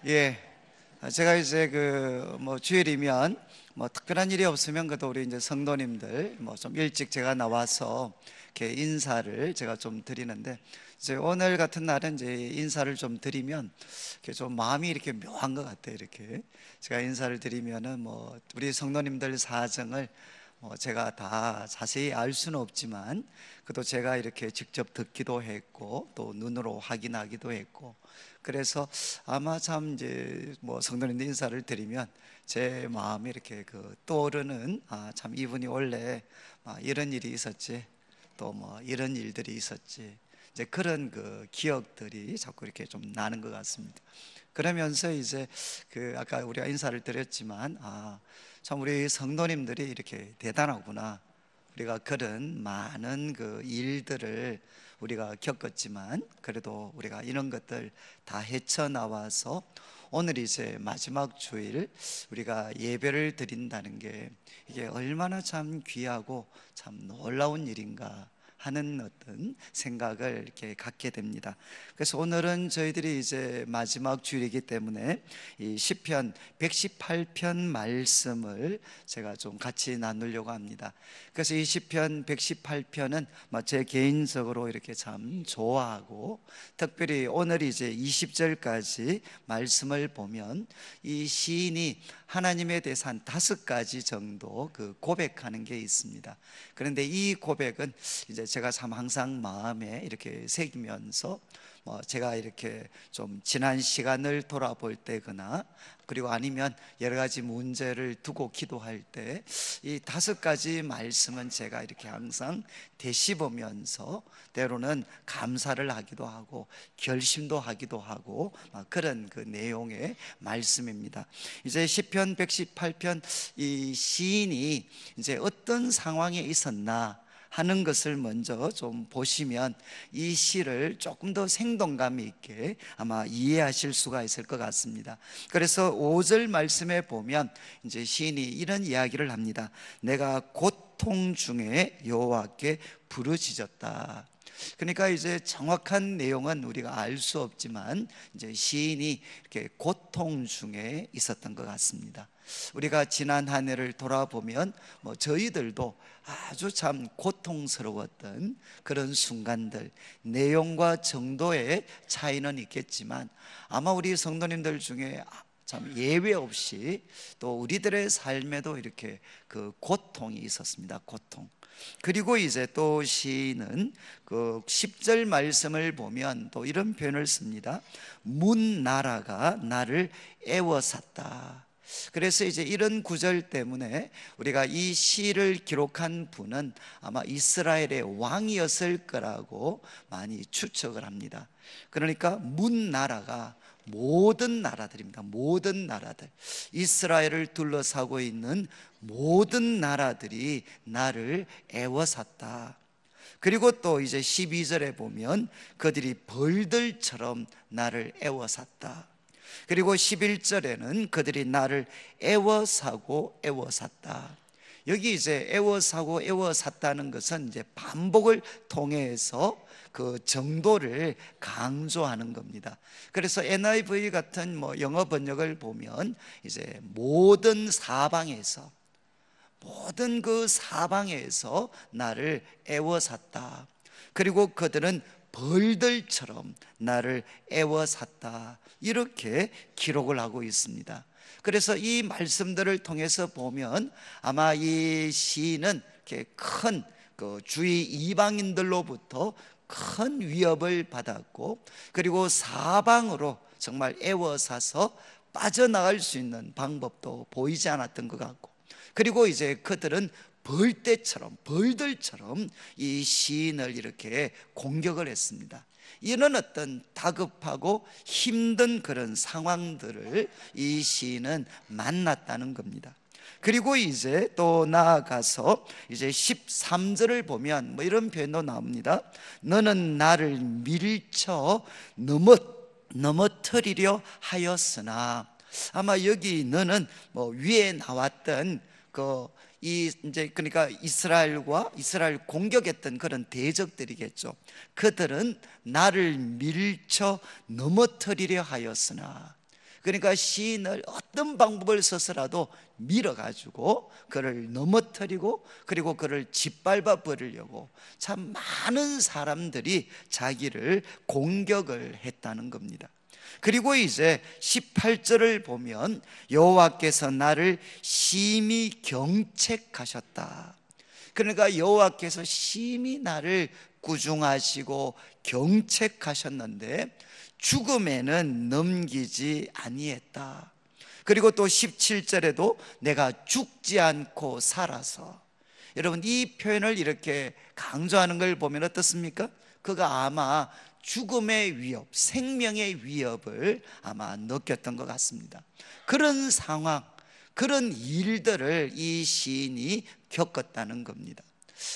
예, 제가 이제 주일이면 특별한 일이 없으면 그래도 우리 이제 성도님들 좀 일찍 제가 나와서 이렇게 인사를 제가 좀 드리는데, 이제 오늘 같은 날은 이제 인사를 좀 드리면 이렇게 좀 마음이 이렇게 묘한 것 같아요. 이렇게 제가 인사를 드리면은 우리 성도님들 사정을 제가 다 자세히 알 수는 없지만, 그래도 제가 이렇게 직접 듣기도 했고 또 눈으로 확인하기도 했고, 그래서 아마 참 이제 성도님들 인사를 드리면 제 마음이 이렇게 떠오르는, 참 이분이 원래 이런 일이 있었지, 또 이런 일들이 있었지, 이제 그런 기억들이 자꾸 이렇게 좀 나는 것 같습니다. 그러면서 이제 아까 우리가 인사를 드렸지만, 참 우리 성도님들이 이렇게 대단하구나. 우리가 그런 많은 일들을 우리가 겪었지만, 그래도 우리가 이런 것들 다 헤쳐나와서 오늘 이제 마지막 주일 우리가 예배를 드린다는 게, 이게 얼마나 참 귀하고 참 놀라운 일인가 하는 어떤 생각을 이렇게 갖게 됩니다. 그래서 오늘은 저희들이 이제 마지막 주일이기 때문에 이 시편 118편 말씀을 제가 좀 같이 나누려고 합니다. 그래서 이 시편 118편은 제 개인적으로 이렇게 참 좋아하고, 특별히 오늘 이제 20절까지 말씀을 보면 이 시인이 하나님에 대해서 한 5가지 정도 고백하는 게 있습니다. 그런데 이 고백은 이제 제가 참 항상 마음에 이렇게 새기면서 제가 이렇게 좀 지난 시간을 돌아볼 때거나, 그리고 아니면 여러 가지 문제를 두고 기도할 때 이 5가지 말씀은 제가 이렇게 항상 되씹으면서 때로는 감사를 하기도 하고 결심도 하기도 하고 그런 내용의 말씀입니다. 이제 시편 118편 이 시인이 이제 어떤 상황에 있었나 하는 것을 먼저 좀 보시면 이 시를 조금 더 생동감 있게 아마 이해하실 수가 있을 것 같습니다. 그래서 5절 말씀에 보면 이제 시인이 이런 이야기를 합니다. 내가 고통 중에 여호와께 부르짖었다. 그러니까 이제 정확한 내용은 우리가 알 수 없지만, 이제 시인이 이렇게 고통 중에 있었던 것 같습니다. 우리가 지난 한 해를 돌아보면 저희들도 아주 참 고통스러웠던 그런 순간들, 내용과 정도의 차이는 있겠지만 아마 우리 성도님들 중에 참 예외 없이 또 우리들의 삶에도 이렇게 고통이 있었습니다. 고통. 그리고 이제 또 시인은 10절 말씀을 보면 또 이런 표현을 씁니다. 문 나라가 나를 애워쌌다. 그래서 이제 이런 구절 때문에 우리가 이 시를 기록한 분은 아마 이스라엘의 왕이었을 거라고 많이 추측을 합니다. 그러니까 문 나라가 모든 나라들입니다. 모든 나라들, 이스라엘을 둘러싸고 있는 모든 나라들이 나를 애워쌌다. 그리고 또 이제 12절에 보면 그들이 벌들처럼 나를 애워쌌다. 그리고 11절에는 그들이 나를 애워싸고 애워쌌다. 여기 이제 애워싸고 애워쌌다는 것은 이제 반복을 통해서 그 정도를 강조하는 겁니다. 그래서 NIV 같은 영어 번역을 보면 이제 모든 사방에서 나를 애워쌌다. 그리고 그들은 벌들처럼 나를 애워쌌다. 이렇게 기록을 하고 있습니다. 그래서 이 말씀들을 통해서 보면 아마 이 시인은 이렇게 큰 주위 이방인들로부터 큰 위협을 받았고, 그리고 사방으로 정말 애워싸서 빠져나갈 수 있는 방법도 보이지 않았던 것 같고, 그리고 이제 그들은 벌들처럼 이 시인을 이렇게 공격을 했습니다. 이런 어떤 다급하고 힘든 그런 상황들을 이 시인은 만났다는 겁니다. 그리고 이제 또 나아가서 이제 13절을 보면 이런 표현도 나옵니다. 너는 나를 밀쳐 넘어뜨리려 하였으나, 아마 여기 너는 위에 나왔던 이제 그러니까 이스라엘 공격했던 그런 대적들이겠죠. 그들은 나를 밀쳐 넘어뜨리려 하였으나, 그러니까 시인을 어떤 방법을 써서라도 밀어가지고 그를 넘어뜨리고 그리고 그를 짓밟아 버리려고 참 많은 사람들이 자기를 공격을 했다는 겁니다. 그리고 이제 18절을 보면 여호와께서 나를 심히 경책하셨다. 그러니까 여호와께서 심히 나를 꾸중하시고 경책하셨는데 죽음에는 넘기지 아니했다. 그리고 또 17절에도 내가 죽지 않고 살아서, 여러분 이 표현을 이렇게 강조하는 걸 보면 어떻습니까? 그가 아마 죽음의 위협, 생명의 위협을 아마 느꼈던 것 같습니다. 그런 상황, 그런 일들을 이 시인이 겪었다는 겁니다.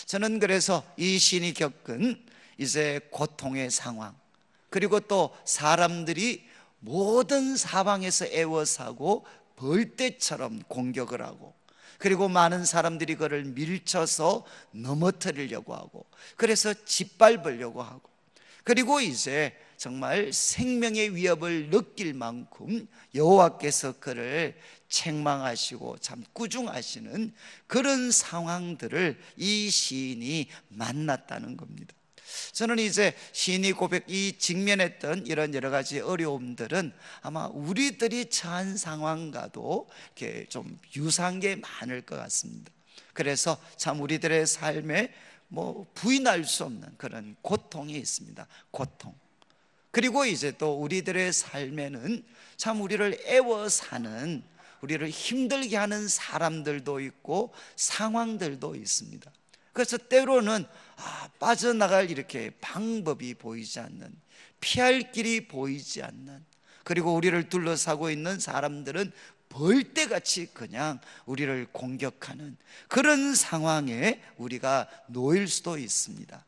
저는 그래서 이 시인이 겪은 이제 고통의 상황, 그리고 또 사람들이 모든 사방에서 애워싸고 벌떼처럼 공격을 하고, 그리고 많은 사람들이 그를 밀쳐서 넘어뜨리려고 하고, 그래서 짓밟으려고 하고, 그리고 이제 정말 생명의 위협을 느낄 만큼 여호와께서 그를 책망하시고 참 꾸중하시는 그런 상황들을 이 시인이 만났다는 겁니다. 저는 이제 시인이 이 직면했던 이런 여러 가지 어려움들은 아마 우리들이 처한 상황과도 이렇게 좀 유사한 게 많을 것 같습니다. 그래서 참 우리들의 삶에 부인할 수 없는 그런 고통이 있습니다. 고통. 그리고 이제 또 우리들의 삶에는 참 우리를 애워사는, 우리를 힘들게 하는 사람들도 있고 상황들도 있습니다. 그래서 때로는 빠져나갈 이렇게 방법이 보이지 않는, 피할 길이 보이지 않는, 그리고 우리를 둘러싸고 있는 사람들은 벌떼같이 그냥 우리를 공격하는 그런 상황에 우리가 놓일 수도 있습니다.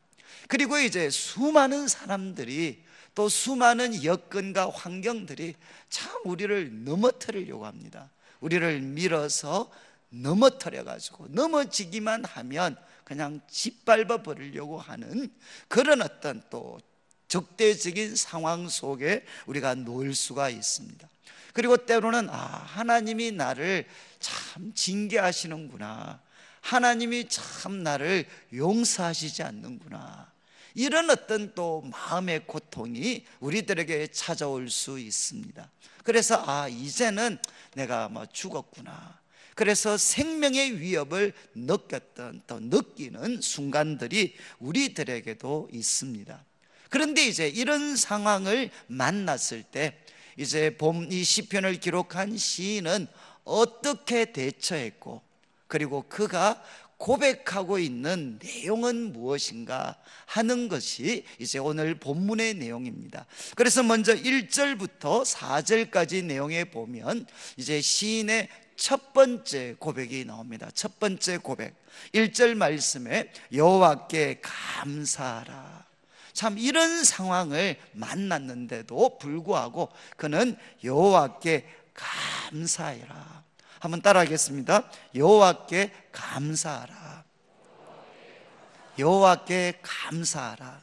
그리고 이제 수많은 사람들이, 또 수많은 여건과 환경들이 참 우리를 넘어뜨리려고 합니다. 우리를 밀어서 넘어뜨려가지고 넘어지기만 하면 그냥 짓밟아 버리려고 하는 그런 어떤 또 적대적인 상황 속에 우리가 놓일 수가 있습니다. 그리고 때로는 하나님이 나를 참 징계하시는구나, 하나님이 참 나를 용서하시지 않는구나, 이런 어떤 또 마음의 고통이 우리들에게 찾아올 수 있습니다. 그래서 이제는 내가 죽었구나, 그래서 생명의 위협을 느꼈던, 또 느끼는 순간들이 우리들에게도 있습니다. 그런데 이제 이런 상황을 만났을 때 이제 이 시편을 기록한 시인은 어떻게 대처했고, 그리고 그가 고백하고 있는 내용은 무엇인가 하는 것이 이제 오늘 본문의 내용입니다. 그래서 먼저 1절부터 4절까지 내용에 보면 이제 시인의 첫 번째 고백이 나옵니다. 첫 번째 고백, 1절 말씀에 여호와께 감사하라. 참 이런 상황을 만났는데도 불구하고 그는 여호와께 감사해라. 한번 따라하겠습니다. 여호와께 감사하라. 여호와께 감사하라.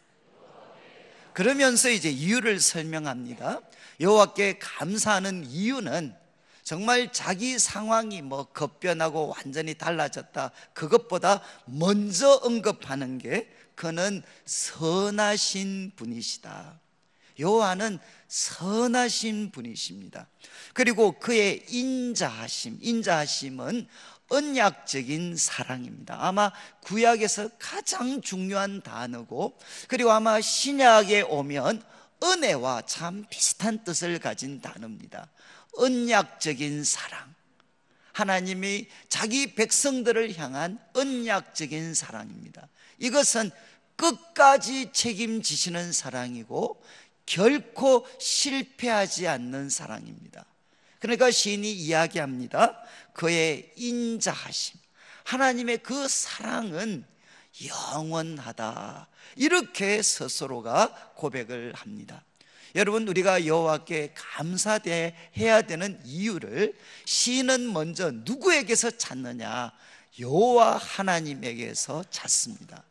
그러면서 이제 이유를 설명합니다. 여호와께 감사하는 이유는 정말 자기 상황이 급변하고 완전히 달라졌다, 그것보다 먼저 언급하는 게 그는 선하신 분이시다. 여호와는 선하신 분이십니다. 그리고 그의 인자하심은 언약적인 사랑입니다. 아마 구약에서 가장 중요한 단어고, 그리고 아마 신약에 오면 은혜와 참 비슷한 뜻을 가진 단어입니다. 언약적인 사랑, 하나님이 자기 백성들을 향한 언약적인 사랑입니다. 이것은 끝까지 책임지시는 사랑이고 결코 실패하지 않는 사랑입니다. 그러니까 시인이 이야기합니다. 그의 인자하심, 하나님의 그 사랑은 영원하다, 이렇게 스스로가 고백을 합니다. 여러분, 우리가 여호와께 감사해야 되는 이유를 시인은 먼저 누구에게서 찾느냐? 여호와 하나님에게서 찾습니다.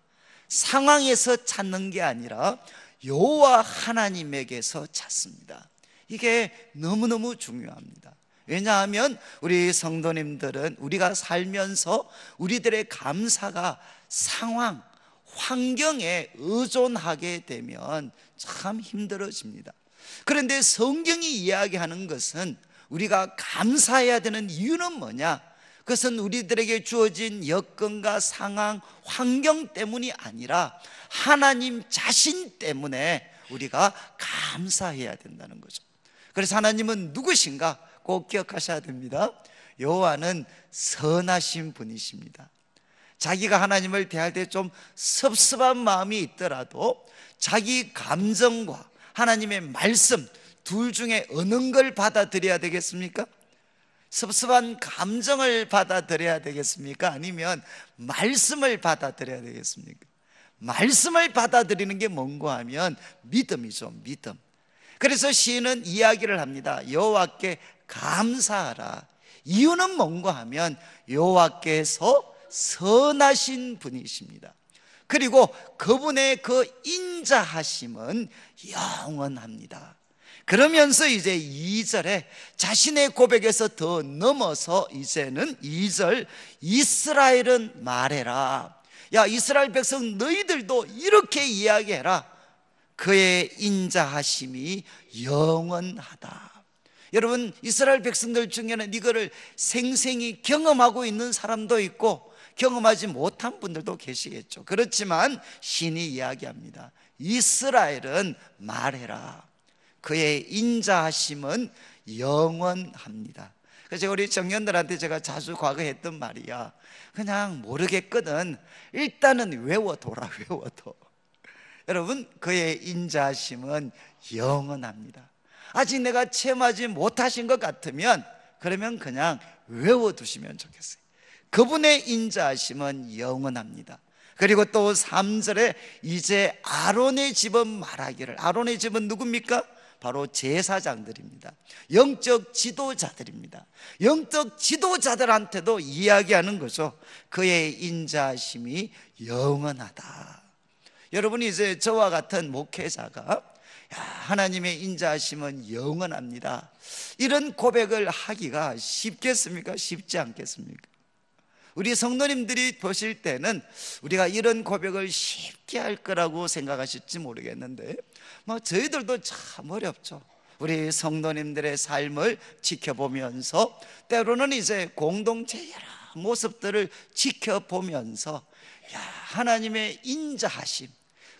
상황에서 찾는 게 아니라 여호와 하나님에게서 찾습니다. 이게 너무너무 중요합니다. 왜냐하면 우리 성도님들은 우리가 살면서 우리들의 감사가 상황, 환경에 의존하게 되면 참 힘들어집니다. 그런데 성경이 이야기하는 것은 우리가 감사해야 되는 이유는 뭐냐? 그것은 우리들에게 주어진 여건과 상황, 환경 때문이 아니라 하나님 자신 때문에 우리가 감사해야 된다는 거죠. 그래서 하나님은 누구신가? 꼭 기억하셔야 됩니다. 여호와는 선하신 분이십니다. 자기가 하나님을 대할 때 좀 섭섭한 마음이 있더라도 자기 감정과 하나님의 말씀 둘 중에 어느 걸 받아들여야 되겠습니까? 섭섭한 감정을 받아들여야 되겠습니까? 아니면 말씀을 받아들여야 되겠습니까? 말씀을 받아들이는 게 뭔가 하면 믿음이죠. 믿음. 그래서 시인은 이야기를 합니다. 여호와께 감사하라. 이유는 뭔가 하면 여호와께서 선하신 분이십니다. 그리고 그분의 그 인자하심은 영원합니다. 그러면서 이제 2절에 자신의 고백에서 더 넘어서 이제는 2절 이스라엘은 말해라. 야, 이스라엘 백성 너희들도 이렇게 이야기해라. 그의 인자하심이 영원하다. 여러분, 이스라엘 백성들 중에는 이거를 생생히 경험하고 있는 사람도 있고 경험하지 못한 분들도 계시겠죠. 그렇지만 신이 이야기합니다. 이스라엘은 말해라. 그의 인자하심은 영원합니다. 그래서 우리 청년들한테 제가 자주 과거에 했던 말이야. 그냥 모르겠거든 일단은 외워둬라. 외워둬. 여러분, 그의 인자하심은 영원합니다. 아직 내가 체험하지 못하신 것 같으면 그러면 그냥 외워두시면 좋겠어요. 그분의 인자하심은 영원합니다. 그리고 또 3절에 이제 아론의 집은 말하기를. 아론의 집은 누굽니까? 바로 제사장들입니다. 영적 지도자들입니다. 영적 지도자들한테도 이야기하는 거죠. 그의 인자하심이 영원하다. 여러분이 이제 저와 같은 목회자가 하나님의 인자하심은 영원합니다, 이런 고백을 하기가 쉽겠습니까? 쉽지 않겠습니까? 우리 성도님들이 보실 때는 우리가 이런 고백을 쉽게 할 거라고 생각하실지 모르겠는데 저희들도 참 어렵죠. 우리 성도님들의 삶을 지켜보면서 때로는 이제 공동체의 여러 모습들을 지켜보면서 하나님의 인자하심,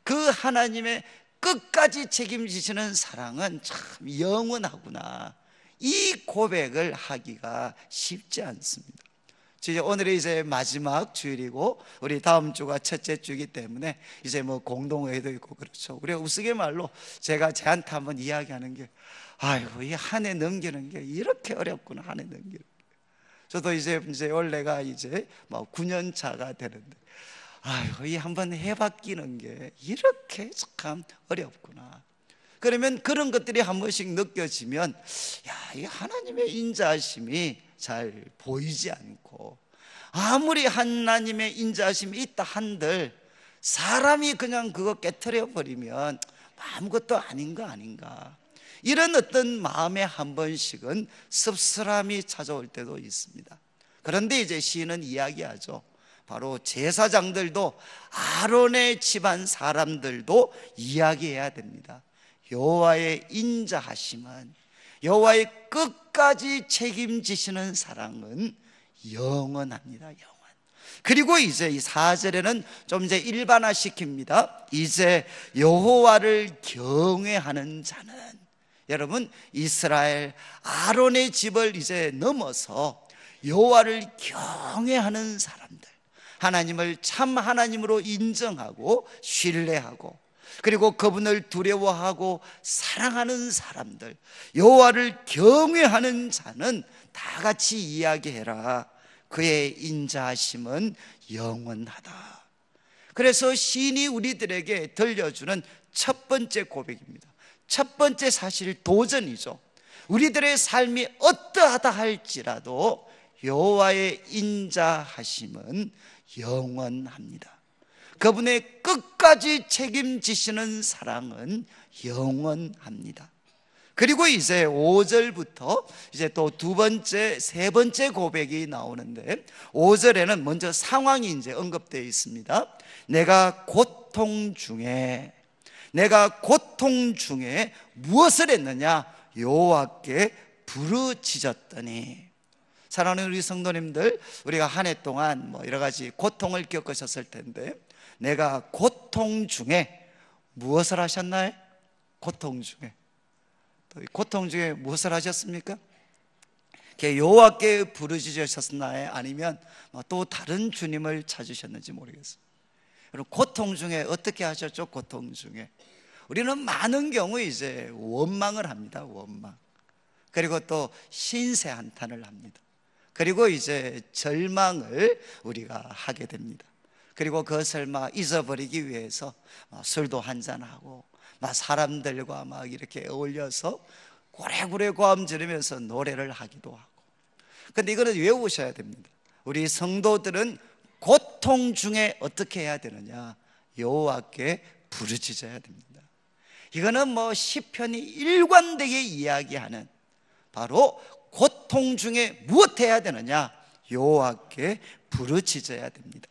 그 하나님의 끝까지 책임지시는 사랑은 참 영원하구나, 이 고백을 하기가 쉽지 않습니다. 오늘이 이제 마지막 주일이고 우리 다음 주가 첫째 주이기 때문에 이제 공동회의도 있고 그렇죠. 우리가 우스갯말로 제가 저한테 한번 이야기하는 게, 아이고 이 한 해 넘기는 게 이렇게 어렵구나. 한 해 넘기는 게. 저도 이제 원래가 이제 9년 차가 되는데, 아이고 이 한번 해바뀌는 게 이렇게 참 어렵구나. 그러면 그런 것들이 한 번씩 느껴지면 이 하나님의 인자하심이 잘 보이지 않고, 아무리 하나님의 인자하심이 있다 한들 사람이 그냥 그거 깨트려 버리면 아무것도 아닌 거 아닌가, 이런 어떤 마음에 한 번씩은 씁쓸함이 찾아올 때도 있습니다. 그런데 이제 시인은 이야기하죠. 바로 제사장들도 아론의 집안 사람들도 이야기해야 됩니다. 여호와의 인자하심은, 여호와의 끝까지 책임지시는 사랑은 영원합니다. 영원. 그리고 이제 이 4절에는 좀 이제 일반화시킵니다. 이제 여호와를 경외하는 자는, 여러분 이스라엘 아론의 집을 이제 넘어서 여호와를 경외하는 사람들, 하나님을 참 하나님으로 인정하고 신뢰하고 그리고 그분을 두려워하고 사랑하는 사람들, 여호와를 경외하는 자는 다 같이 이야기해라. 그의 인자하심은 영원하다. 그래서 시인이 우리들에게 들려주는 첫 번째 고백입니다. 첫 번째 사실 도전이죠. 우리들의 삶이 어떠하다 할지라도 여호와의 인자하심은 영원합니다. 그분의 끝까지 책임지시는 사랑은 영원합니다. 그리고 이제 5절부터 이제 또 두 번째, 세 번째 고백이 나오는데 5절에는 먼저 상황이 이제 언급되어 있습니다. 내가 고통 중에 무엇을 했느냐? 여호와께 부르짖었더니. 사랑하는 우리 성도님들, 우리가 한 해 동안 뭐 여러 가지 고통을 겪으셨을 텐데, 내가 고통 중에 무엇을 하셨나요? 고통 중에 무엇을 하셨습니까? 여호와께 부르짖으셨나요? 아니면 또 다른 주님을 찾으셨는지 모르겠어요. 여러분, 고통 중에 어떻게 하셨죠? 고통 중에 우리는 많은 경우 이제 원망을 합니다. 원망. 그리고 또 신세 한탄을 합니다. 그리고 이제 절망을 우리가 하게 됩니다. 그리고 그것을 잊어버리기 위해서 술도 한잔하고 사람들과 이렇게 어울려서 고래고래 고함 지르면서 노래를 하기도 하고. 근데 이거는 외우셔야 됩니다. 우리 성도들은 고통 중에 어떻게 해야 되느냐? 여호와께 부르짖어야 됩니다. 이거는 시편이 일관되게 이야기하는, 바로 고통 중에 무엇 해야 되느냐? 여호와께 부르짖어야 됩니다.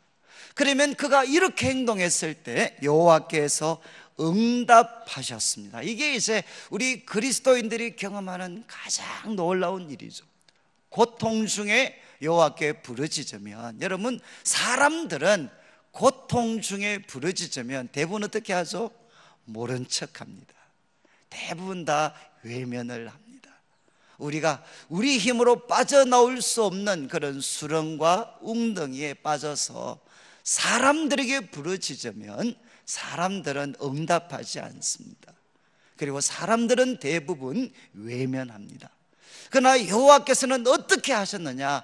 그러면 그가 이렇게 행동했을 때 여호와께서 응답하셨습니다. 이게 이제 우리 그리스도인들이 경험하는 가장 놀라운 일이죠. 고통 중에 여호와께 부르짖으면, 여러분, 사람들은 고통 중에 부르짖으면 대부분 어떻게 하죠? 모른 척합니다. 대부분 다 외면을 합니다. 우리가 우리 힘으로 빠져나올 수 없는 그런 수렁과 웅덩이에 빠져서 사람들에게 부르짖으면 사람들은 응답하지 않습니다. 그리고 사람들은 대부분 외면합니다. 그러나 여호와께서는 어떻게 하셨느냐?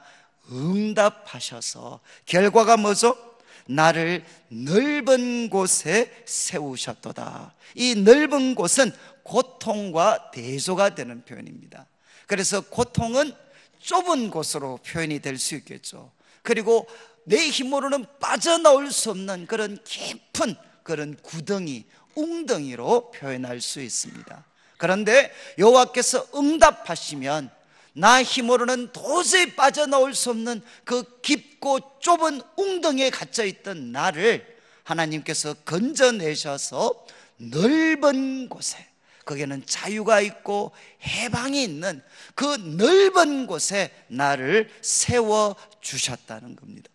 응답하셔서 결과가 뭐죠? 나를 넓은 곳에 세우셨도다. 이 넓은 곳은 고통과 대조가 되는 표현입니다. 그래서 고통은 좁은 곳으로 표현이 될 수 있겠죠. 그리고 내 힘으로는 빠져나올 수 없는 그런 깊은 그런 구덩이, 웅덩이로 표현할 수 있습니다. 그런데 여호와께서 응답하시면 나 힘으로는 도저히 빠져나올 수 없는 그 깊고 좁은 웅덩이에 갇혀있던 나를 하나님께서 건져내셔서 넓은 곳에, 거기에는 자유가 있고 해방이 있는 그 넓은 곳에 나를 세워주셨다는 겁니다.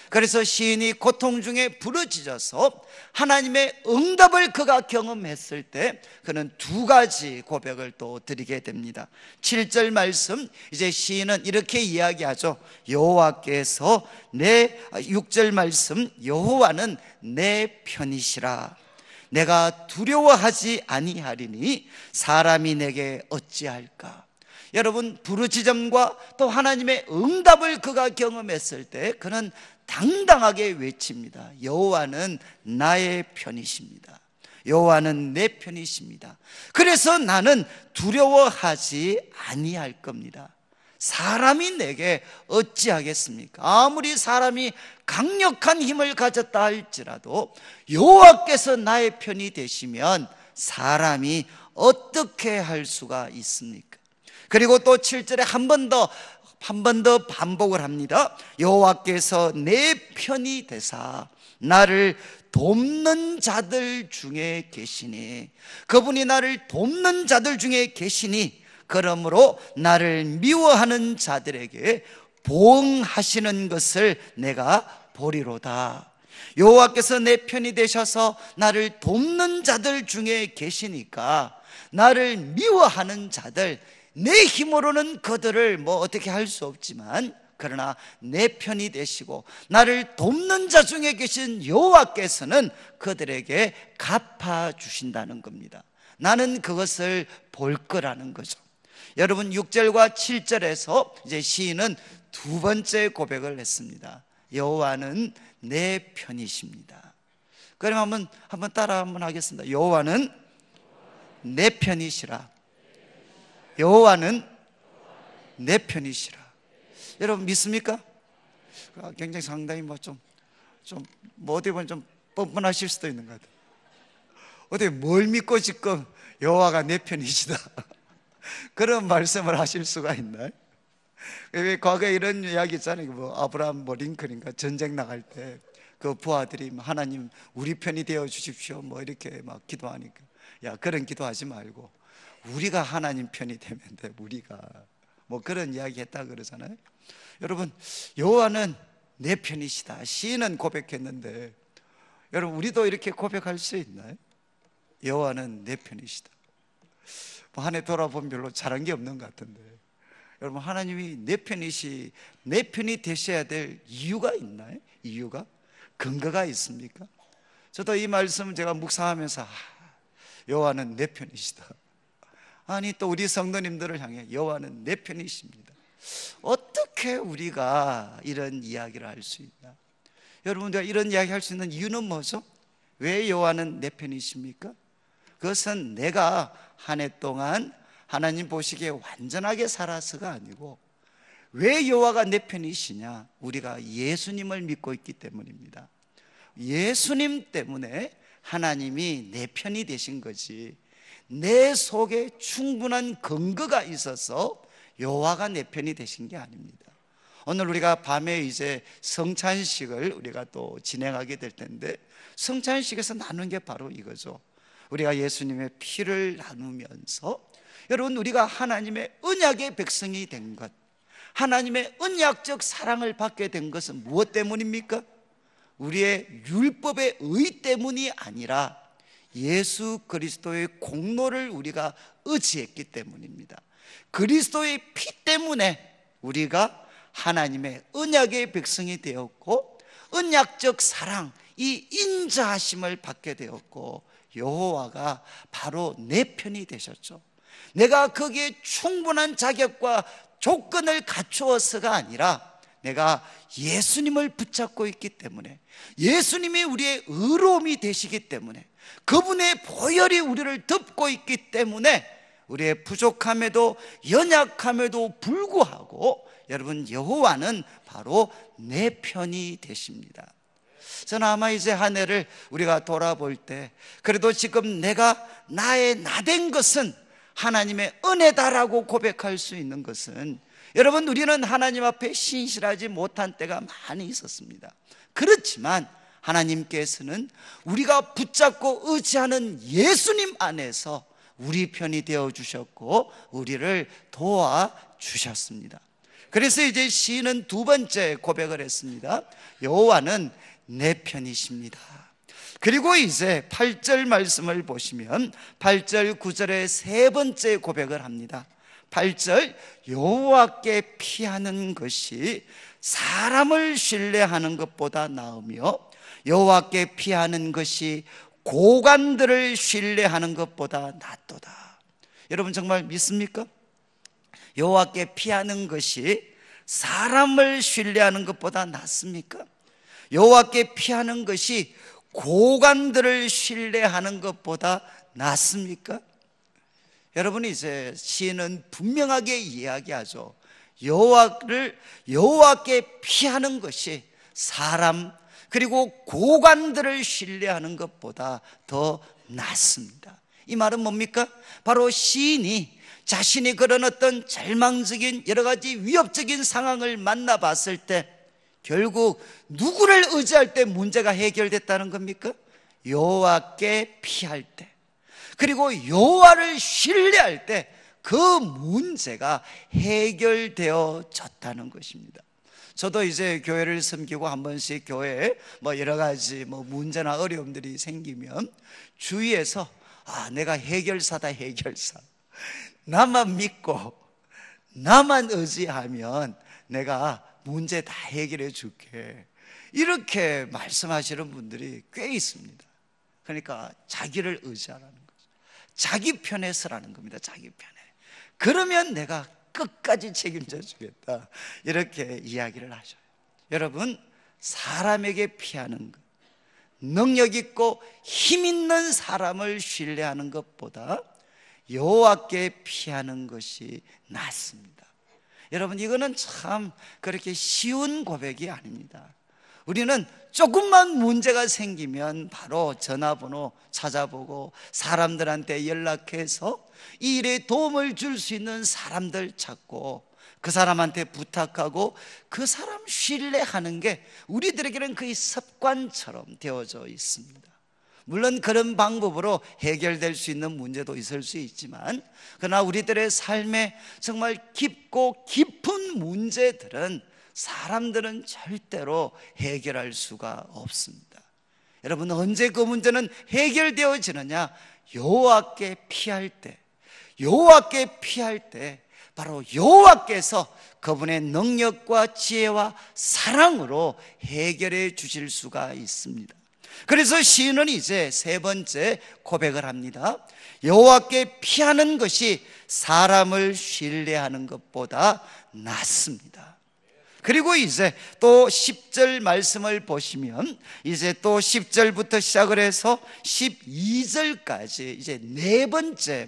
그래서 시인이 고통 중에 부르짖어서 하나님의 응답을 그가 경험했을 때 그는 두 가지 고백을 또 드리게 됩니다. 7절 말씀, 이제 시인은 이렇게 이야기하죠. 6절 말씀, 여호와는 내 편이시라. 내가 두려워하지 아니하리니 사람이 내게 어찌할까. 여러분, 부르짖음과 또 하나님의 응답을 그가 경험했을 때 그는 당당하게 외칩니다. 여호와는 나의 편이십니다. 여호와는 내 편이십니다. 그래서 나는 두려워하지 아니할 겁니다. 사람이 내게 어찌하겠습니까? 아무리 사람이 강력한 힘을 가졌다 할지라도 여호와께서 나의 편이 되시면 사람이 어떻게 할 수가 있습니까? 그리고 또 7절에 한 번 더 반복을 합니다. 여호와께서 내 편이 되사 나를 돕는 자들 중에 계시니, 그분이 나를 돕는 자들 중에 계시니, 그러므로 나를 미워하는 자들에게 보응하시는 것을 내가 보리로다. 여호와께서 내 편이 되셔서 나를 돕는 자들 중에 계시니까 나를 미워하는 자들, 내 힘으로는 그들을 어떻게 할 수 없지만, 그러나 내 편이 되시고 나를 돕는 자 중에 계신 여호와께서는 그들에게 갚아주신다는 겁니다. 나는 그것을 볼 거라는 거죠. 여러분, 6절과 7절에서 이제 시인은 두 번째 고백을 했습니다. 여호와는 내 편이십니다. 그럼 한번 따라 하겠습니다. 여호와는 내 편이시라. 여호와는 내 편이시라. 여러분, 믿습니까? 굉장히 상당히 어디 보면 좀 뻔뻔하실 수도 있는 것 같아요. 어떻게 뭘 믿고 지금 여호와가 내 편이시다 그런 말씀을 하실 수가 있나요? 왜 과거에 이런 이야기 있잖아요. 뭐 아브라함 뭐 링컨인가 전쟁 나갈 때 그 부하들이 하나님 우리 편이 되어 주십시오 뭐 이렇게 막 기도하니까, 야 그런 기도하지 말고 우리가 하나님 편이 되면 돼. 우리가 뭐 그런 이야기 했다 그러잖아요. 여러분, 여호와는 내 편이시다 시인은 고백했는데, 여러분 우리도 이렇게 고백할 수 있나요? 여호와는 내 편이시다. 뭐 한 해 돌아보면 별로 잘한 게 없는 것 같은데, 여러분 하나님이 내 편이 되셔야 될 이유가 있나요? 이유가? 근거가 있습니까? 저도 이 말씀을 제가 묵상하면서 여호와는 내 편이시다. 아니 또 우리 성도님들을 향해 여호와는 내 편이십니다. 어떻게 우리가 이런 이야기를 할 수 있나? 여러분, 우리가 이런 이야기 할 수 있는 이유는 뭐죠? 왜 여호와는 내 편이십니까? 그것은 내가 한 해 동안 하나님 보시기에 완전하게 살아서가 아니고, 왜 여호와가 내 편이시냐? 우리가 예수님을 믿고 있기 때문입니다. 예수님 때문에 하나님이 내 편이 되신 거지, 내 속에 충분한 근거가 있어서 여호와가 내 편이 되신 게 아닙니다. 오늘 우리가 밤에 이제 성찬식을 우리가 또 진행하게 될 텐데, 성찬식에서 나눈 게 바로 이거죠. 우리가 예수님의 피를 나누면서, 여러분 우리가 하나님의 언약의 백성이 된 것, 하나님의 언약적 사랑을 받게 된 것은 무엇 때문입니까? 우리의 율법의 의 때문이 아니라 예수 그리스도의 공로를 우리가 의지했기 때문입니다. 그리스도의 피 때문에 우리가 하나님의 언약의 백성이 되었고, 언약적 사랑, 이 인자하심을 받게 되었고, 여호와가 바로 내 편이 되셨죠. 내가 거기에 충분한 자격과 조건을 갖추어서가 아니라, 내가 예수님을 붙잡고 있기 때문에, 예수님이 우리의 의로움이 되시기 때문에, 그분의 보혈이 우리를 덮고 있기 때문에, 우리의 부족함에도 연약함에도 불구하고 여러분 여호와는 바로 내 편이 되십니다. 저는 아마 이제 한 해를 우리가 돌아볼 때, 그래도 지금 내가 나의 나된 것은 하나님의 은혜다라고 고백할 수 있는 것은, 여러분 우리는 하나님 앞에 신실하지 못한 때가 많이 있었습니다. 그렇지만 하나님께서는 우리가 붙잡고 의지하는 예수님 안에서 우리 편이 되어 주셨고 우리를 도와 주셨습니다. 그래서 이제 시인은 두 번째 고백을 했습니다. 여호와는 내 편이십니다. 그리고 이제 8절 말씀을 보시면 8절 9절에 세 번째 고백을 합니다. 8절, 여호와께 피하는 것이 사람을 신뢰하는 것보다 나으며 여호와께 피하는 것이 고관들을 신뢰하는 것보다 낫도다. 여러분 정말 믿습니까? 여호와께 피하는 것이 사람을 신뢰하는 것보다 낫습니까? 여호와께 피하는 것이 고관들을 신뢰하는 것보다 낫습니까? 여러분이 이제 시인은 분명하게 이야기하죠. 여호와께 피하는 것이 사람 그리고 고관들을 신뢰하는 것보다 더 낫습니다. 이 말은 뭡니까? 바로 시인이 자신이 그런 어떤 절망적인 여러 가지 위협적인 상황을 만나봤을 때 결국 누구를 의지할 때 문제가 해결됐다는 겁니까? 여호와께 피할 때, 그리고 여호와를 신뢰할 때 그 문제가 해결되어졌다는 것입니다. 저도 이제 교회를 섬기고 한 번씩 교회에 여러 가지 문제나 어려움들이 생기면 주위에서 내가 해결사다, 해결사. 나만 믿고 나만 의지하면 내가 문제 다 해결해 줄게, 이렇게 말씀하시는 분들이 꽤 있습니다. 그러니까 자기를 의지하라는 거죠. 자기 편에 서라는 겁니다. 자기 편에. 그러면 내가 끝까지 책임져 주겠다, 이렇게 이야기를 하셔요. 여러분, 사람에게 피하는 것, 능력 있고 힘 있는 사람을 신뢰하는 것보다 여호와께 피하는 것이 낫습니다. 여러분, 이거는 참 그렇게 쉬운 고백이 아닙니다. 우리는 조금만 문제가 생기면 바로 전화번호 찾아보고 사람들한테 연락해서 이 일에 도움을 줄 수 있는 사람들 찾고 그 사람한테 부탁하고 그 사람 신뢰하는 게 우리들에게는 거의 습관처럼 되어져 있습니다. 물론 그런 방법으로 해결될 수 있는 문제도 있을 수 있지만, 그러나 우리들의 삶에 정말 깊고 깊은 문제들은 사람들은 절대로 해결할 수가 없습니다. 여러분, 언제 그 문제는 해결되어지느냐? 여호와께 피할 때, 여호와께 피할 때 바로 여호와께서 그분의 능력과 지혜와 사랑으로 해결해 주실 수가 있습니다. 그래서 시인은 이제 세 번째 고백을 합니다. 여호와께 피하는 것이 사람을 신뢰하는 것보다 낫습니다. 그리고 이제 또 10절 말씀을 보시면 이제 또 10절부터 시작을 해서 12절까지 이제 네 번째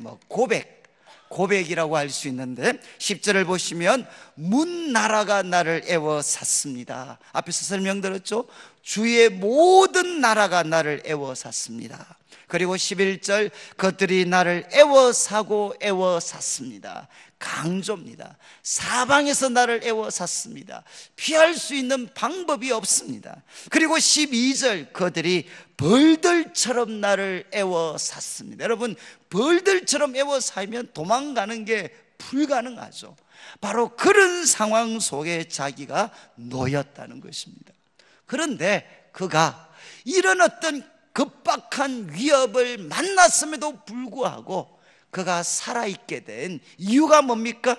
고백이라고 할 수 있는데, 10절을 보시면 문나라가 나를 애워쌌습니다. 앞에서 설명드렸죠. 주의 모든 나라가 나를 애워쌌습니다. 그리고 11절 그들이 나를 애워싸고 애워쌌습니다. 강조입니다. 사방에서 나를 애워쌌습니다. 피할 수 있는 방법이 없습니다. 그리고 12절 그들이 벌들처럼 나를 애워쌌습니다. 여러분, 벌들처럼 애워싸면 도망가는 게 불가능하죠. 바로 그런 상황 속에 자기가 놓였다는 것입니다. 그런데 그가 이런 어떤 급박한 위협을 만났음에도 불구하고 그가 살아있게 된 이유가 뭡니까?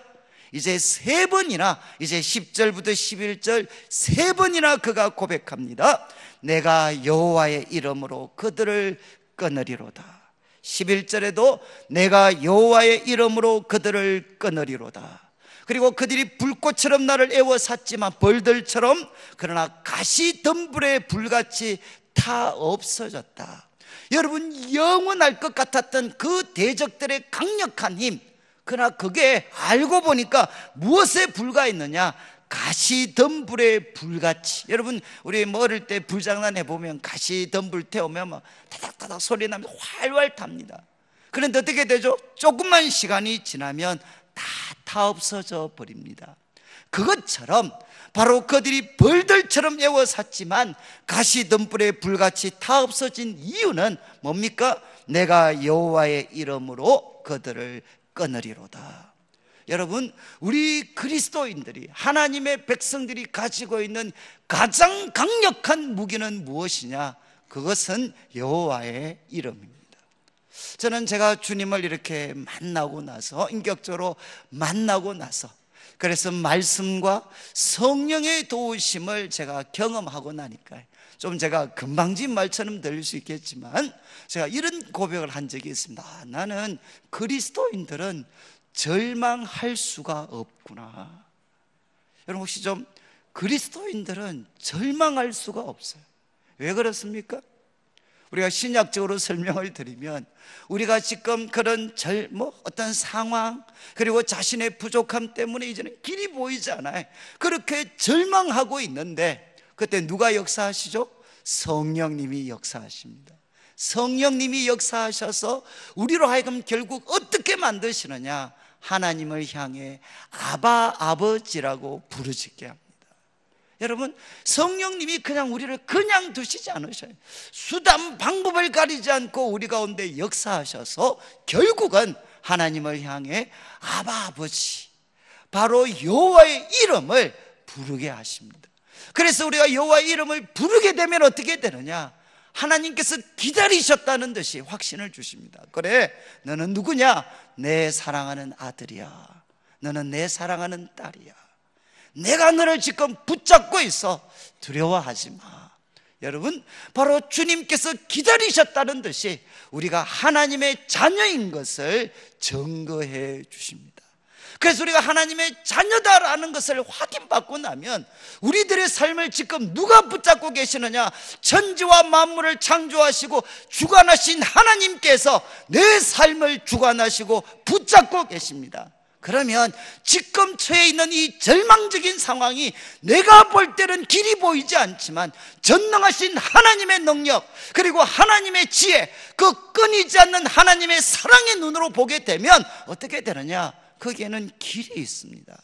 이제 세 번이나, 이제 10절부터 11절 세 번이나 그가 고백합니다. 내가 여호와의 이름으로 그들을 끊으리로다. 11절에도 내가 여호와의 이름으로 그들을 끊으리로다. 그리고 그들이 불꽃처럼 나를 애워쌌지만 벌들처럼, 그러나 가시덤불의 불같이 다 없어졌다. 여러분, 영원할 것 같았던 그 대적들의 강력한 힘, 그러나 그게 알고 보니까 무엇에 불과했느냐? 가시덤불의 불같이. 여러분, 우리 어릴 때 불장난 해보면 가시덤불 태우면 막 타닥타닥 소리 나면 활활 탑니다. 그런데 어떻게 되죠? 조금만 시간이 지나면 다 없어져 버립니다. 그것처럼 바로 그들이 벌들처럼 애워쌌지만 가시덤불의 불같이 다 없어진 이유는 뭡니까? 내가 여호와의 이름으로 그들을 끊으리로다. 여러분, 우리 그리스도인들이, 하나님의 백성들이 가지고 있는 가장 강력한 무기는 무엇이냐? 그것은 여호와의 이름입니다. 저는 제가 주님을 이렇게 만나고 나서, 인격적으로 만나고 나서, 그래서 말씀과 성령의 도우심을 제가 경험하고 나니까 좀 제가 금방진 말처럼 들릴 수 있겠지만 제가 이런 고백을 한 적이 있습니다. 나는 그리스도인들은 절망할 수가 없구나. 여러분, 혹시 좀 그리스도인들은 절망할 수가 없어요. 왜 그렇습니까? 우리가 신약적으로 설명을 드리면 우리가 지금 그런 어떤 상황, 그리고 자신의 부족함 때문에 이제는 길이 보이지 않아요. 그렇게 절망하고 있는데 그때 누가 역사하시죠? 성령님이 역사하십니다. 성령님이 역사하셔서 우리로 하여금 결국 어떻게 만드시느냐? 하나님을 향해 아바, 아버지라고 부르짖게 합니다. 여러분, 성령님이 그냥 우리를 그냥 두시지 않으셔요. 수단 방법을 가리지 않고 우리 가운데 역사하셔서 결국은 하나님을 향해 아바, 아버지, 바로 여호와의 이름을 부르게 하십니다. 그래서 우리가 여호와의 이름을 부르게 되면 어떻게 되느냐? 하나님께서 기다리셨다는 듯이 확신을 주십니다. 그래, 너는 누구냐? 내 사랑하는 아들이야. 너는 내 사랑하는 딸이야. 내가 너를 지금 붙잡고 있어. 두려워하지 마. 여러분, 바로 주님께서 기다리셨다는 듯이 우리가 하나님의 자녀인 것을 증거해 주십니다. 그래서 우리가 하나님의 자녀다라는 것을 확인받고 나면 우리들의 삶을 지금 누가 붙잡고 계시느냐? 천지와 만물을 창조하시고 주관하신 하나님께서 내 삶을 주관하시고 붙잡고 계십니다. 그러면 지금 처해 있는 이 절망적인 상황이 내가 볼 때는 길이 보이지 않지만 전능하신 하나님의 능력, 그리고 하나님의 지혜, 그 끊이지 않는 하나님의 사랑의 눈으로 보게 되면 어떻게 되느냐? 거기에는 길이 있습니다.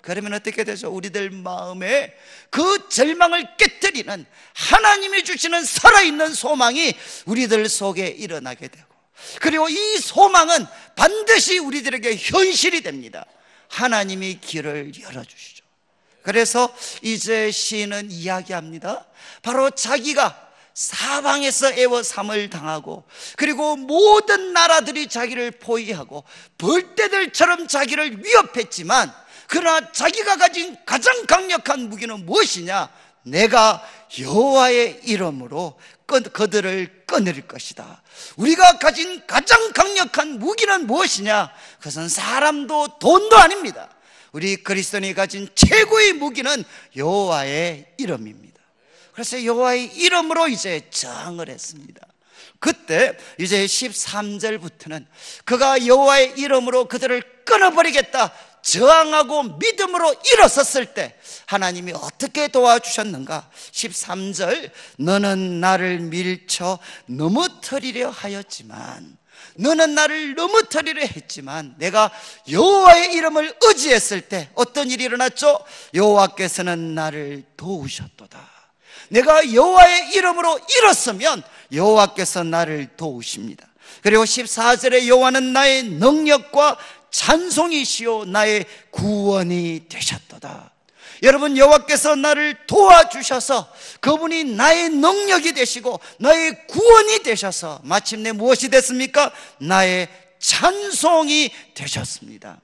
그러면 어떻게 되죠? 우리들 마음에 그 절망을 깨뜨리는 하나님이 주시는 살아있는 소망이 우리들 속에 일어나게 되고, 그리고 이 소망은 반드시 우리들에게 현실이 됩니다. 하나님이 길을 열어주시죠. 그래서 이제 시인은 이야기합니다. 바로 자기가 사방에서 애워삼을 당하고, 그리고 모든 나라들이 자기를 포위하고 벌떼들처럼 자기를 위협했지만, 그러나 자기가 가진 가장 강력한 무기는 무엇이냐? 내가 여호와의 이름으로 그들을 끊을 것이다. 우리가 가진 가장 강력한 무기는 무엇이냐? 그것은 사람도 돈도 아닙니다. 우리 그리스도인이 가진 최고의 무기는 여호와의 이름입니다. 그래서 여호와의 이름으로 이제 정을 했습니다. 그때 이제 13절부터는 그가 여호와의 이름으로 그들을 끊어버리겠다 저항하고 믿음으로 일어섰을 때 하나님이 어떻게 도와주셨는가? 13절, 너는 나를 밀쳐 넘어뜨리려 하였지만, 너는 나를 넘어뜨리려 했지만 내가 여호와의 이름을 의지했을 때 어떤 일이 일어났죠? 여호와께서는 나를 도우셨도다. 내가 여호와의 이름으로 일었으면 여호와께서 나를 도우십니다. 그리고 14절에 여호와는 나의 능력과 찬송이시오 나의 구원이 되셨도다. 여러분, 여호와께서 나를 도와주셔서 그분이 나의 능력이 되시고 나의 구원이 되셔서 마침내 무엇이 됐습니까? 나의 찬송이 되셨습니다.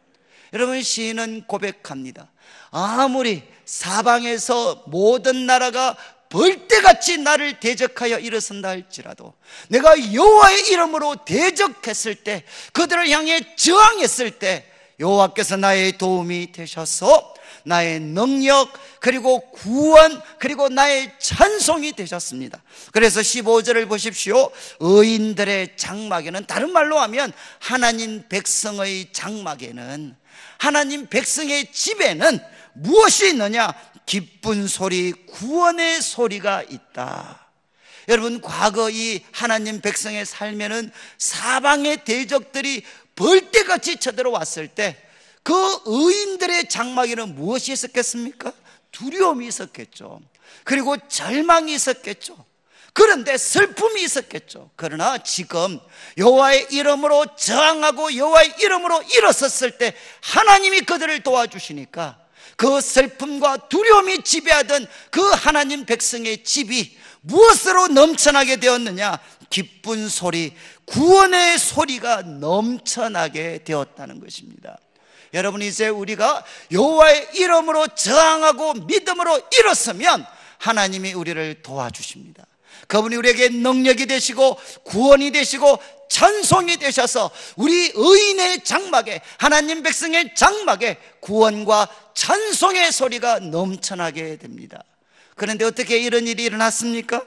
여러분, 시인은 고백합니다. 아무리 사방에서 모든 나라가 벌떼같이 나를 대적하여 일어선다 할지라도 내가 여호와의 이름으로 대적했을 때, 그들을 향해 저항했을 때 여호와께서 나의 도움이 되셔서 나의 능력, 그리고 구원, 그리고 나의 찬송이 되셨습니다. 그래서 15절을 보십시오. 의인들의 장막에는, 다른 말로 하면 하나님 백성의 장막에는, 하나님 백성의 집에는 무엇이 있느냐? 기쁜 소리, 구원의 소리가 있다. 여러분, 과거 이 하나님 백성의 삶에는 사방의 대적들이 벌떼같이 쳐들어왔을 때 그 의인들의 장막에는 무엇이 있었겠습니까? 두려움이 있었겠죠. 그리고 절망이 있었겠죠. 그런데 슬픔이 있었겠죠. 그러나 지금 여호와의 이름으로 저항하고 여호와의 이름으로 일어섰을 때 하나님이 그들을 도와주시니까 그 슬픔과 두려움이 지배하던 그 하나님 백성의 집이 무엇으로 넘쳐나게 되었느냐? 기쁜 소리, 구원의 소리가 넘쳐나게 되었다는 것입니다. 여러분, 이제 우리가 여호와의 이름으로 저항하고 믿음으로 일어서면 하나님이 우리를 도와주십니다. 그분이 우리에게 능력이 되시고 구원이 되시고 찬송이 되셔서 우리 의인의 장막에, 하나님 백성의 장막에 구원과 찬송의 소리가 넘쳐나게 됩니다. 그런데 어떻게 이런 일이 일어났습니까?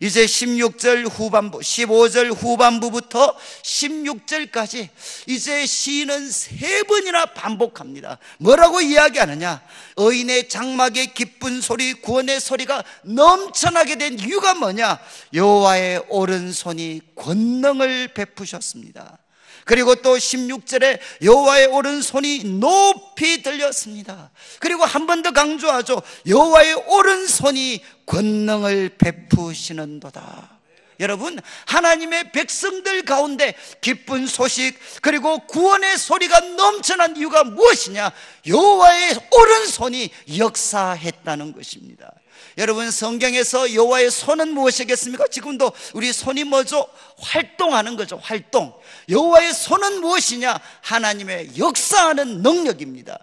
이제 16절 후반부, 15절 후반부부터 16절까지 이제 시인은 3번이나 반복합니다. 뭐라고 이야기하느냐? 의인의 장막에 기쁜 소리, 구원의 소리가 넘쳐나게 된 이유가 뭐냐? 여호와의 오른손이 권능을 베푸셨습니다. 그리고 또 16절에 여호와의 오른손이 높이 들렸습니다. 그리고 한 번 더 강조하죠. 여호와의 오른손이 권능을 베푸시는도다. 여러분, 하나님의 백성들 가운데 기쁜 소식, 그리고 구원의 소리가 넘쳐난 이유가 무엇이냐? 여호와의 오른손이 역사했다는 것입니다. 여러분, 성경에서 여호와의 손은 무엇이겠습니까? 지금도 우리 손이 뭐죠? 활동하는 거죠. 활동. 여호와의 손은 무엇이냐? 하나님의 역사하는 능력입니다.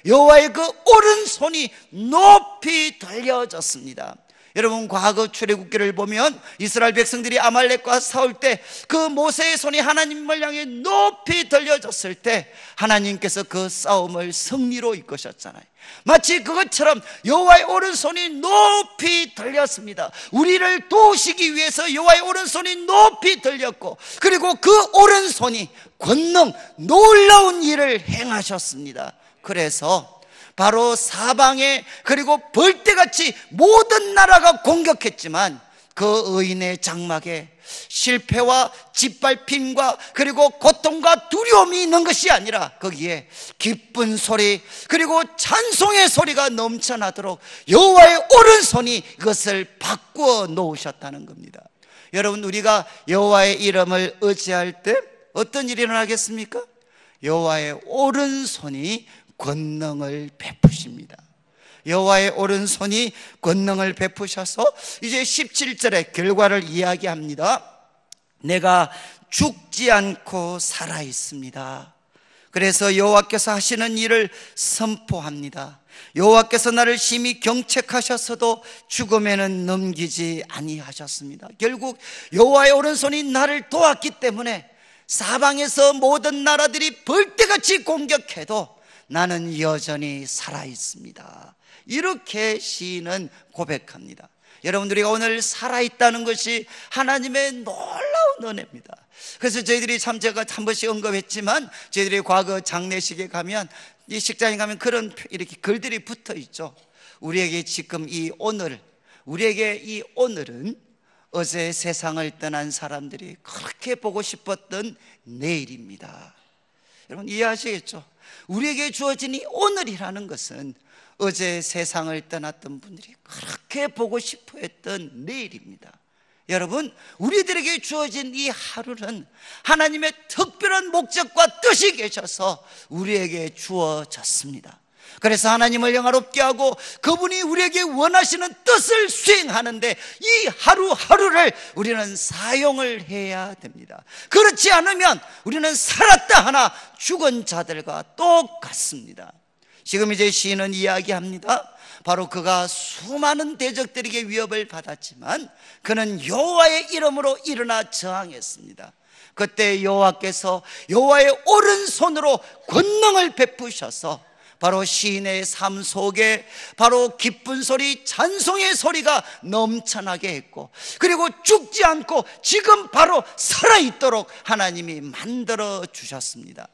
여호와의 그 오른손이 높이 들려졌습니다. 여러분, 과거 출애굽기를 보면 이스라엘 백성들이 아말렉과 싸울 때 그 모세의 손이 하나님을 향해 높이 들려졌을 때 하나님께서 그 싸움을 승리로 이끄셨잖아요. 마치 그것처럼 여호와의 오른손이 높이 들렸습니다. 우리를 도우시기 위해서 여호와의 오른손이 높이 들렸고, 그리고 그 오른손이 권능, 놀라운 일을 행하셨습니다. 그래서 바로 사방에, 그리고 벌떼같이 모든 나라가 공격했지만 그 의인의 장막에 실패와 짓밟힘과 그리고 고통과 두려움이 있는 것이 아니라 거기에 기쁜 소리, 그리고 찬송의 소리가 넘쳐나도록 여호와의 오른손이 이것을 바꾸어 놓으셨다는 겁니다. 여러분, 우리가 여호와의 이름을 의지할 때 어떤 일이 일어나겠습니까? 여호와의 오른손이 권능을 베푸십니다. 여호와의 오른손이 권능을 베푸셔서 이제 17절의 결과를 이야기합니다. 내가 죽지 않고 살아 있습니다. 그래서 여호와께서 하시는 일을 선포합니다. 여호와께서 나를 심히 경책하셨어도 죽음에는 넘기지 아니하셨습니다. 결국 여호와의 오른손이 나를 도왔기 때문에 사방에서 모든 나라들이 벌떼같이 공격해도 나는 여전히 살아있습니다. 이렇게 시인은 고백합니다. 여러분들이 오늘 살아있다는 것이 하나님의 놀라운 은혜입니다. 그래서 저희들이 참, 제가 한 번씩 언급했지만, 저희들이 과거 장례식에 가면, 이 식장에 가면 그런 이렇게 글들이 붙어 있죠. 우리에게 지금 이 오늘, 우리에게 이 오늘은 어제 세상을 떠난 사람들이 그렇게 보고 싶었던 내일입니다. 여러분 이해하시겠죠? 우리에게 주어진 이 오늘이라는 것은 어제 세상을 떠났던 분들이 그렇게 보고 싶어 했던 내일입니다. 여러분, 우리들에게 주어진 이 하루는 하나님의 특별한 목적과 뜻이 계셔서 우리에게 주어졌습니다. 그래서 하나님을 영화롭게 하고 그분이 우리에게 원하시는 뜻을 수행하는데 이 하루하루를 우리는 사용을 해야 됩니다. 그렇지 않으면 우리는 살았다 하나 죽은 자들과 똑같습니다. 지금 이제 시인은 이야기합니다. 바로 그가 수많은 대적들에게 위협을 받았지만 그는 여호와의 이름으로 일어나 저항했습니다. 그때 여호와께서 여호와의 오른손으로 권능을 베푸셔서 바로 시인의 삶 속에 바로 기쁜 소리, 찬송의 소리가 넘쳐나게 했고, 그리고 죽지 않고 지금 바로 살아있도록 하나님이 만들어 주셨습니다.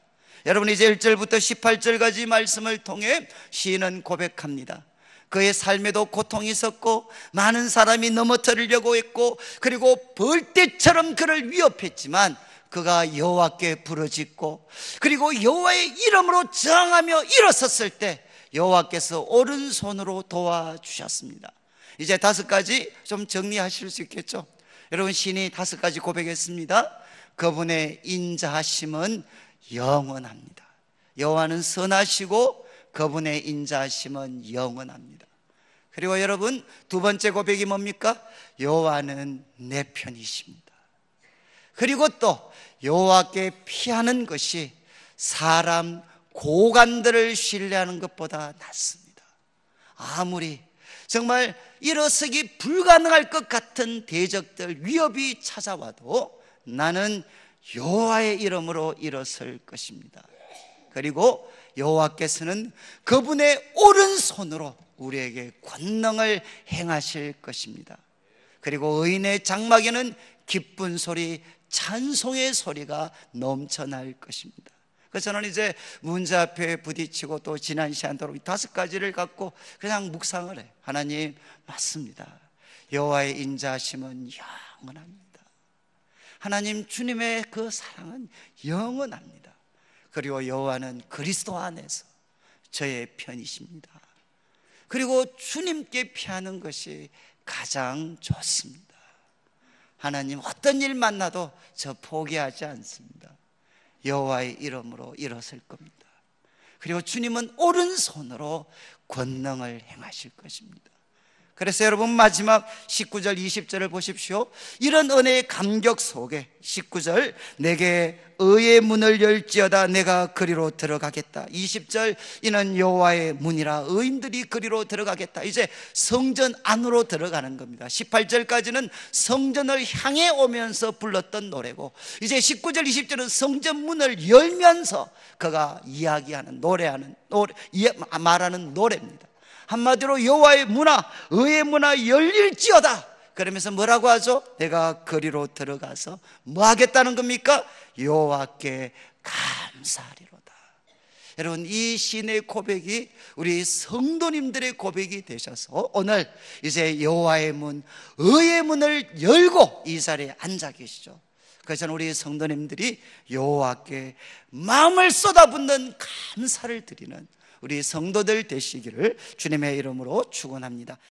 여러분, 이제 1절부터 18절까지 말씀을 통해 시인은 고백합니다. 그의 삶에도 고통이 있었고 많은 사람이 넘어뜨리려고 했고, 그리고 벌떼처럼 그를 위협했지만 그가 여호와께 부르짖고 그리고 여호와의 이름으로 저항하며 일어섰을 때 여호와께서 오른손으로 도와주셨습니다. 이제 5가지 좀 정리하실 수 있겠죠? 여러분, 시인이 5가지 고백했습니다. 그분의 인자하심은 영원합니다. 여호와는 선하시고 그분의 인자하심은 영원합니다. 그리고 여러분, 2번째 고백이 뭡니까? 여호와는 내 편이십니다. 그리고 또 여호와께 피하는 것이 사람 고관들을 신뢰하는 것보다 낫습니다. 아무리 정말 일어서기 불가능할 것 같은 대적들, 위협이 찾아와도 나는 여호와의 이름으로 일어설 것입니다. 그리고 여호와께서는 그분의 오른손으로 우리에게 권능을 행하실 것입니다. 그리고 의인의 장막에는 기쁜 소리, 찬송의 소리가 넘쳐날 것입니다. 그래서 저는 이제 문제 앞에 부딪히고 또 지난 시간대로 5가지를 갖고 그냥 묵상을 해요. 하나님, 맞습니다. 여호와의 인자하심은 영원합니다. 하나님, 주님의 그 사랑은 영원합니다. 그리고 여호와는 그리스도 안에서 저의 편이십니다. 그리고 주님께 피하는 것이 가장 좋습니다. 하나님, 어떤 일 만나도 저 포기하지 않습니다. 여호와의 이름으로 일어설 겁니다. 그리고 주님은 오른손으로 권능을 행하실 것입니다. 그래서 여러분 마지막 19절 20절을 보십시오. 이런 은혜의 감격 속에 19절 내게 의의 문을 열지어다 내가 그리로 들어가겠다. 20절 이는 여호와의 문이라 의인들이 그리로 들어가겠다. 이제 성전 안으로 들어가는 겁니다. 18절까지는 성전을 향해 오면서 불렀던 노래고, 이제 19절 20절은 성전 문을 열면서 그가 이야기하는 말하는 노래입니다. 한마디로 여호와의 문화, 의의 문화 열릴지어다. 그러면서 뭐라고 하죠? 내가 거리로 들어가서 뭐 하겠다는 겁니까? 여호와께 감사하리로다. 여러분, 이 시인의 고백이 우리 성도님들의 고백이 되셔서 오늘 이제 여호와의 문, 의의 문을 열고 이 자리에 앉아 계시죠. 그래서 우리 성도님들이 여호와께 마음을 쏟아붓는 감사를 드리는 우리 성도들 되시기를 주님의 이름으로 축원합니다.